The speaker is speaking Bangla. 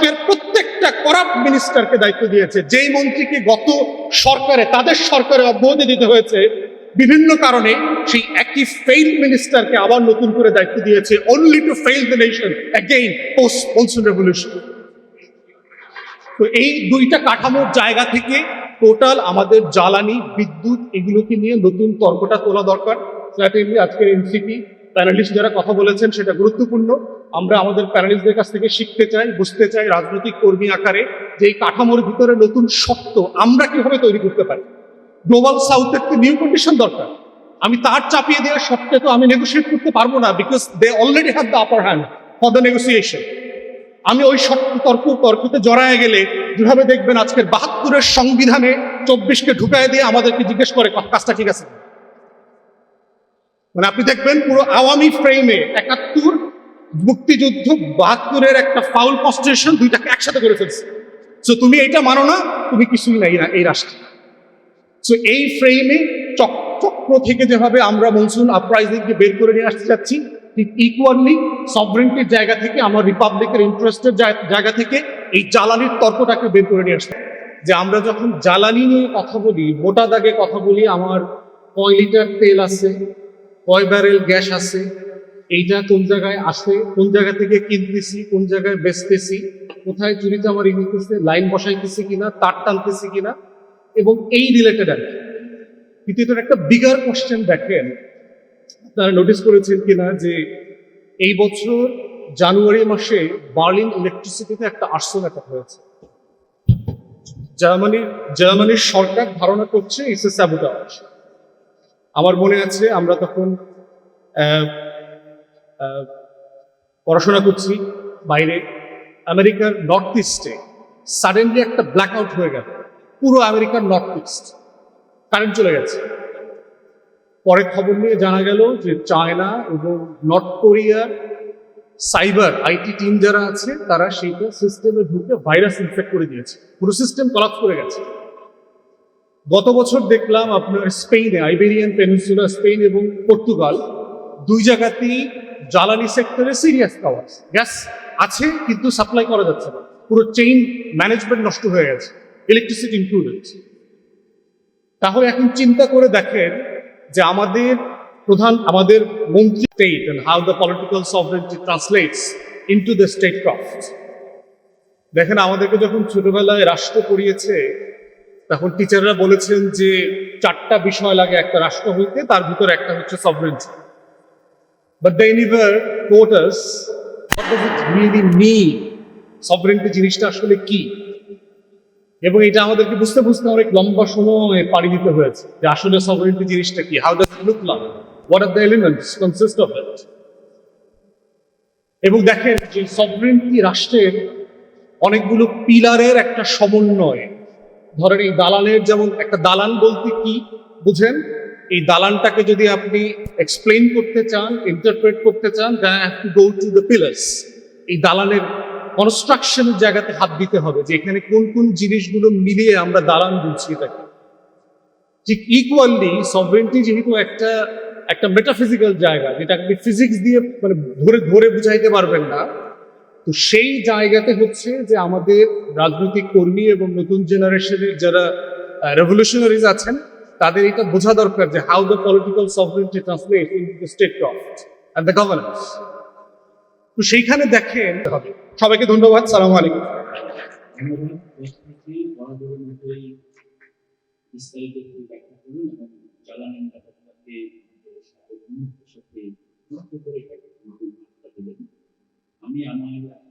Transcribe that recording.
শাসকের প্রত্যেকটা করাপ্ট মিনিস্টারকে দায়িত্ব দিয়েছে। যেই মন্ত্রীকে গত সরকারে তাদের সরকারে অব্যাহতি দিতে হয়েছে বিভিন্ন কারণে, সেই একই ফেইল্ড মিনিস্টারকে আবার নতুন করে দায়িত্ব দিয়েছে, only to fail the nation again post monsoon revolution. তো এই দুইটা কাঠামোর জায়গা থেকে টোটাল আমাদের জ্বালানি, বিদ্যুৎ এগুলোকে নিয়ে নতুন তর্কটা তোলা দরকার। সার্টেনলি আজকের এনসিপি প্যানেলিস্ট যারা কথা বলেছেন সেটা গুরুত্বপূর্ণ। আমরা আমাদের প্যানেলিস্টদের কাছ থেকে শিখতে চাই, বুঝতে চাই রাজনৈতিক কর্মী আকারে যে এই কাঠামোর ভিতরে নতুন শক্ত আমরা কিভাবে তৈরি করতে পারি। গ্লোবাল সাউথের একটি নিউ কন্ডিশন দরকার। আমি তার চাপিয়ে দেওয়ার সত্ত্বে তো আমি নেগোসিয়েট করতে পারবো না, because they already have the upper hand for the negotiation. আমি ওই তর্কতে জড়ায় গেলে যেভাবে দেখবেন আজকের ৭২-এর সংবিধানে ২৪কে ঢুকায় দিয়ে আমাদেরকে জিজ্ঞেস করে কাজটা ঠিক আছে। মানে আপনি দেখবেন পুরো আওয়ামী ফ্রেমে ৭১ মুক্তিযুদ্ধ, ৭২-এর একটা ফাউল কনস্টিটিউশন দুইটাকে একসাথে করে ফেলছে। সো তুমি এটা মানো না, তুমি কিছুই নাই না এই রাষ্ট্রে। সো এই ফ্রেমে চক্র থেকে যেভাবে আমরা মনসুন আপরাইজিংকে বের করে নিয়ে আসতে চাচ্ছি, ঠিক ইকুয়ালি সভরেন্টির জায়গা থেকে, আমার রিপাবলিকের ইন্টারেস্টের জায়গা থেকে এই জ্বালানির তর্কটাকে বের করে নিয়ে আসতে, যে আমরা যখন জ্বালানি নিয়ে কথা বলি, মোটা দাগে কথা বলি, আমার কয় লিটার তেল আছে, কয় ব্যারেল গ্যাস আছে, এইটা কোন জায়গায় আসে, কোন জায়গা থেকে কিনতেছি, কোন জায়গায় বেচতেছি, কোথায় চুরিতে আমার ইনতেছে, লাইন বসাইতেছি কিনা, তার টানতেছি কিনা, এবং এই রিলেটেড আর কি। কিন্তু এটার একটা বিগার কোশ্চেন দেখেন, আপনারা নোটিস করেছেন কিনা যে এই বছর জানুয়ারি মাসে বার্লিন ইলেকট্রিসিটিতে একটা আর্সন অ্যাটাক হয়েছে। জার্মানির সরকার ধারণা করছে ইটস এ স্যাবোটাজ। আমার মনে আছে আমরা তখন পড়াশোনা করছি বাইরে, আমেরিকার নর্থ ইস্টে সাডেনলি একটা ব্ল্যাক আউট হয়ে গেল, পুরো আমেরিকার নর্থ ইস্ট কারেন্ট চলে গেছে। পরে খবর নিয়ে জানা গেল যে চায়না এবং নর্থ কোরিয়ার সাইবার আইটি টিম যারা আছে তারা সেইটা সিস্টেমে ঢুকে ভাইরাস ইনফেক্ট করে দিয়েছে, পুরো সিস্টেম কলাপস করে গেছে। গত বছর দেখলাম আপনার স্পেনে, আইবেরিয়ান পেনিনসুলা, স্পেন এবং পর্তুগাল, দুই জায়গাতেই জ্বালানি সেক্টরে সিরিয়াস খাওয়া গ্যাস আছে কিন্তু সাপ্লাই করা যাচ্ছে না, পুরো চেইন ম্যানেজমেন্ট নষ্ট হয়ে গেছে, ইলেকট্রিসিটি ইনক্লুডেড। তাহলে এখন চিন্তা করে দেখেন যে আমাদের মন্ত্রী state and how the political sovereignty translates into the statecraft। দেখেন আমাদেরকে যখন ছোটবেলায় রাষ্ট্র পড়িয়েছে তখন টিচাররা বলেছেন যে 4টা বিষয় লাগে একটা রাষ্ট্র হইতে, তার ভিতরে একটা হচ্ছে sovereignty. But they never taught us what does it really mean, sovereignty জিনিসটা আসলে কি। এবং এটা আমাদেরকে বুঝতে অনেক লম্বা সময় পাড়ি দিতে হয়েছে যে আসলে সভরেন্টি জিনিসটা কি, how does it look like, what are the elements consist of it. এবং দেখেন যে সভরেন্টি রাষ্ট্রের অনেকগুলো পিলারের একটা সমন্বয়। ধরেন এই দালানের, যেমন একটা দালান বলতে কি বুঝেন, এই দালানটাকে যদি আপনি এক্সপ্লেইন করতে চান, ইন্টারপ্রেট করতে চান, then have to go to the pillars. এই দালানের কনস্ট্রাকশনের জায়গাতে হাত দিতে হবে যে এখানে কোন কোন জিনিসগুলো মিলিয়ে আমরা দালান বুঝছি এটাকে। ঠিক ইকুয়ালি সভরেন্টি যেহেতু একটা মেটাফিজিক্যাল জায়গা, যেটা আপনি ফিজিক্স দিয়ে মানে ধরে বুঝাইতে পারবেন না, তো সেই জায়গাতে হচ্ছে যে আমাদের রাজনৈতিক কর্মী এবং নতুন জেনারেশনের যারা রেভলিউশনারিজ আছেন তাদের এটা বোঝা দরকার যে how the political sovereignty translate into the statecraft and the governance. তো সেইখানে দেখেন হবে। সবাইকে ধন্যবাদ। সালামু আলাইকুম। আমি আমার